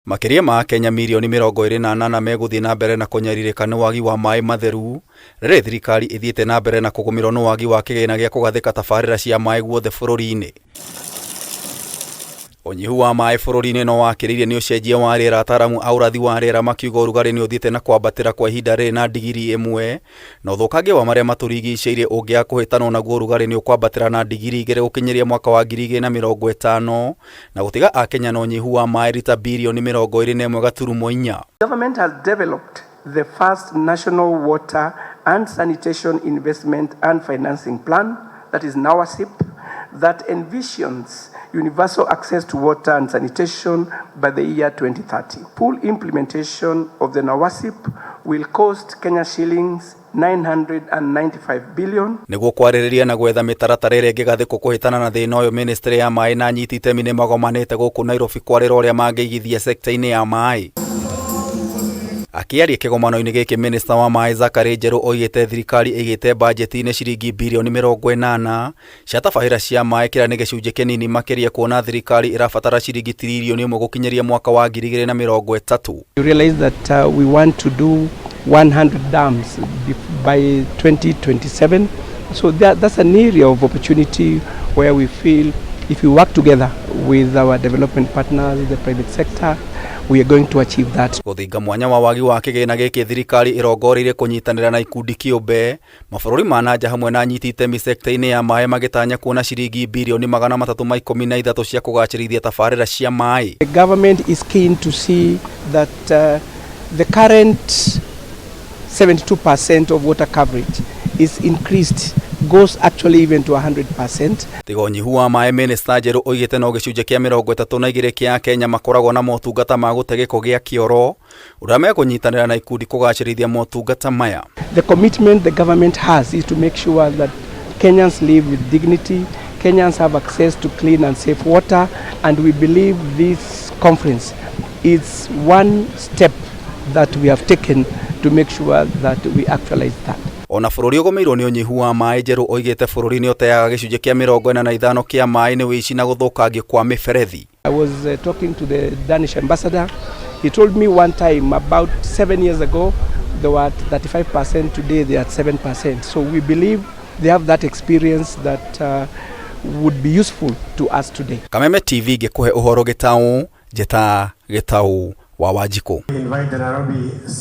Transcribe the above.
Makiria ma Kenya milioni 28 meguthii na mbere na kunyaririka ni wagi wa maai matheru riri thirikari ithiite na mbere na kugumirwo ni wagi wa kigina gia kugathika tabarira cia maai guothe bururi-ini. Unyihu wa maai bururi-ini no wakiririe ni ucenjia wa riera. Ataramu a urathi wa riera makiuga urugari ni uthiite na kwambatira kwa ihinda riri na digiri 1 na uthukangia wa maria maturigicĩirie ungia kuhitanwo naguo urugari ni ukwambatira na digiri 2 gukinyiria mwaka wa 2050 na gutiga akenya na unyihu wa maai rita birioni 21.4. Government has developed the first national water and sanitation investment and financing plan, that is NAWASIP, that envisions universal access to water and sanitation by the year 2030. Full implementation of the NAWASIP will cost Kenya shillings 995 billion. Niguo kwaririria na gwetha mitaratara iria ingigathikwo kuhitana na thina uyu, ministry ya maai na anyiti itemi ni magomanite guku Nairobi kwarira uria mangeigithia sekta-ini ya maai. Akiaria kigomano-ini giki, minister wa maai Njeru oigite thirikari igite budget-ini ciringi mbirioni 80 cia tabarira cia maai, kira ni gicunji kinini makiria kuona thirikari irabatara ciringi trilioni 1 gukinyiria mwaka wa 2030. You realize that we want to do 100 dams by 2027, so that's an area of opportunity where we feel if we work together with our development partners, the private sector, we are going to achieve that. Guthinga mwanya wa wagi wa kigina giki, thirikari irongoreire kunyitanira na ikundi kiumbe mabũrũri ma nanja hamwe na anyiti itemi sekta-ini ya maai magitanya kuona ciringi mbirioni 313 cia kugacirithia tabarira cia maai. The government is keen to see that the current 72% of water coverage is increased, goes actually even to 100%. Tiga unyihu wa maai, minister Njeru oigite no gicunji kia 32 kia Kenya makoragwo na motungata ma gute giko gia kioro uria mekunyitanira na ikundi kugacirithia motungata maya. The commitment the government has is to make sure that Kenyans live with dignity, Kenyans have access to clean and safe water, and we believe this conference is one step that we have taken to make sure that we actualize that. Ona bururi ugomeirwo ni unyihu wa maai, Njeru oigite bururi ni uteaga gicunji kia 45 kia maai ni wici na guthukangio kwa miberethi. I was talking to the Danish ambassador. He told me one time about 7 years ago they were at 35%, today they are at 7%. So we believe they have that experience that would be useful to us today. Kameme TV gikuhe uhoro gitau, Njeta Gitau wa Wanjiku.